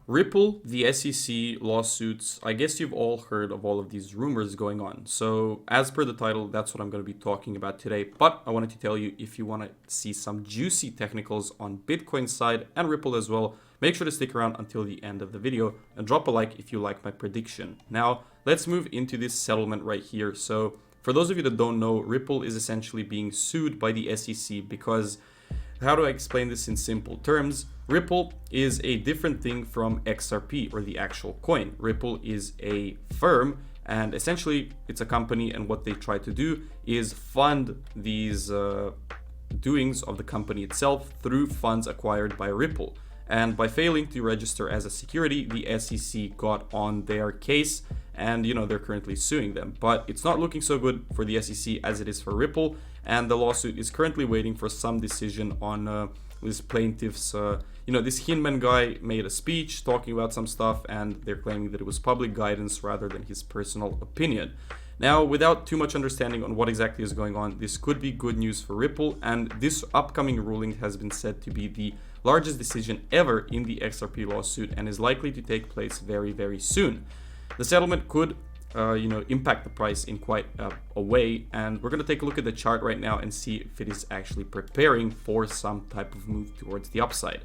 Ripple, the SEC lawsuits, I guess you've all heard of all of these rumors going on. So as per the title, that's what I'm going to be talking about today. But I wanted to tell you, if you want to see some juicy technicals on Bitcoin's side and Ripple as well, make sure to stick around until the end of the video and drop a like if you like my prediction. Now, let's move into this settlement right here. So for those of you that don't know, Ripple is essentially being sued by the SEC because, how do I explain this in simple terms? Ripple is a different thing from XRP, or the actual coin. Ripple is a firm, and essentially it's a company, and what they try to do is fund these doings of the company itself through funds acquired by Ripple. And by failing to register as a security, the SEC got on their case, and they're currently suing them. But it's not looking so good for the SEC as it is for Ripple, and the lawsuit is currently waiting for some decision on this plaintiff's, this Hinman guy made a speech talking about some stuff, and they're claiming that it was public guidance rather than his personal opinion. Now, without too much understanding on what exactly is going on, this could be good news for Ripple, and this upcoming ruling has been said to be the largest decision ever in the XRP lawsuit and is likely to take place very, very soon. The settlement could impact the price in quite a way, and we're going to take a look at the chart right now and see if it is actually preparing for some type of move towards the upside.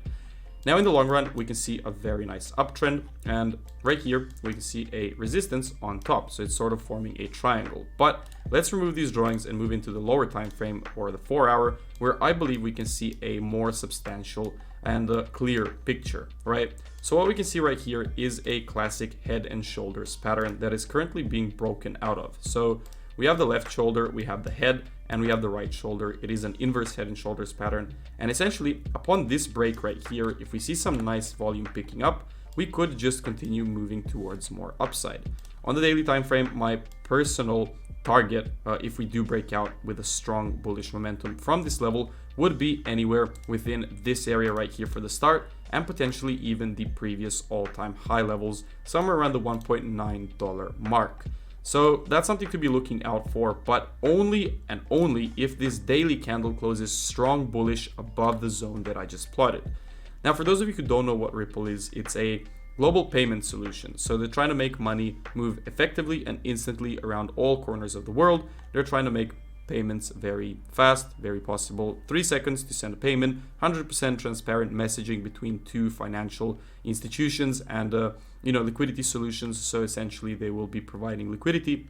Now, in the long run, we can see a very nice uptrend, and right here we can see a resistance on top, so it's sort of forming a triangle. But let's remove these drawings and move into the lower time frame, or the 4-hour, where I believe we can see a more substantial and clear picture, right? So what we can see right here is a classic head and shoulders pattern that is currently being broken out of. So we have the left shoulder, we have the head, and we have the right shoulder. It is an inverse head and shoulders pattern. And essentially, upon this break right here, if we see some nice volume picking up, we could just continue moving towards more upside. On the daily time frame, my personal target, if we do break out with a strong bullish momentum from this level, would be anywhere within this area right here for the start, and potentially even the previous all-time high levels, somewhere around the $1.9 mark. So that's something to be looking out for, but only and only if this daily candle closes strong bullish above the zone that I just plotted. Now, for those of you who don't know what Ripple is, it's a global payment solution. So they're trying to make money move effectively and instantly around all corners of the world. They're trying to make payments very fast, very possible, 3 seconds to send a payment, 100% transparent messaging between two financial institutions, and liquidity solutions. So essentially they will be providing liquidity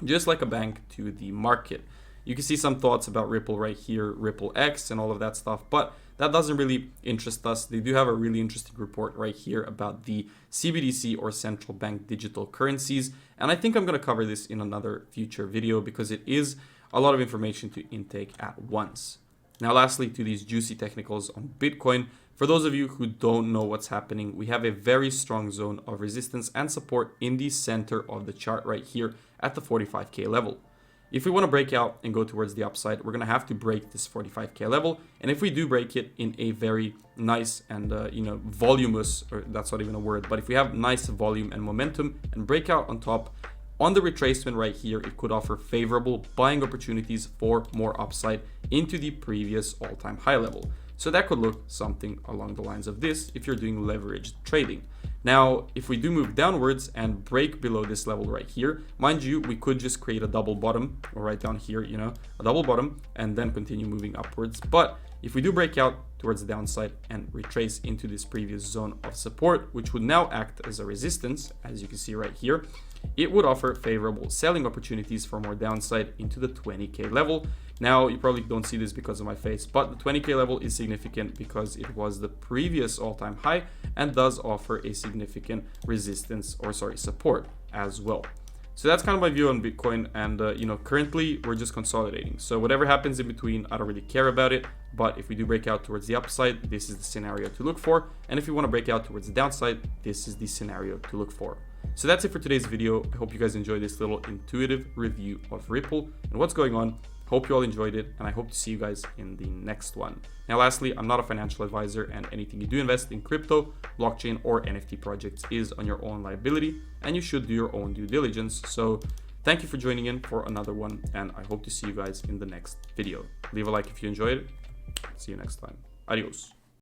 just like a bank to the market. You can see some thoughts about Ripple right here, Ripple X and all of that stuff, but that doesn't really interest us. They do have a really interesting report right here about the CBDC, or central bank digital currencies, and I think I'm going to cover this in another future video because it is a lot of information to intake at once. Now, lastly, to these juicy technicals on Bitcoin. For those of you who don't know what's happening, we have a very strong zone of resistance and support in the center of the chart right here at the 45K level. If we want to break out and go towards the upside, we're going to have to break this 45K level. And if we do break it in a very nice and, voluminous, or that's not even a word, but if we have nice volume and momentum and breakout on top, on the retracement right here, it could offer favorable buying opportunities for more upside into the previous all-time high level. So that could look something along the lines of this if you're doing leveraged trading. Now, if we do move downwards and break below this level right here, mind you, we could just create a double bottom, or right down here, a double bottom, and then continue moving upwards. But if we do break out towards the downside and retrace into this previous zone of support, which would now act as a resistance, as you can see right here, it would offer favorable selling opportunities for more downside into the 20K level. Now, you probably don't see this because of my face, but the 20K level is significant because it was the previous all-time high and does offer a significant resistance, or support as well. So that's kind of my view on Bitcoin, and currently we're just consolidating. So whatever happens in between, I don't really care about it. But if we do break out towards the upside, this is the scenario to look for. And if you want to break out towards the downside, this is the scenario to look for. So that's it for today's video. I hope you guys enjoyed this little intuitive review of Ripple and what's going on. Hope you all enjoyed it, and I hope to see you guys in the next one. Now, lastly, I'm not a financial advisor, and anything you do invest in crypto, blockchain, or NFT projects is on your own liability, and you should do your own due diligence. So thank you for joining in for another one, and I hope to see you guys in the next video. Leave a like if you enjoyed it. See you next time. Adios.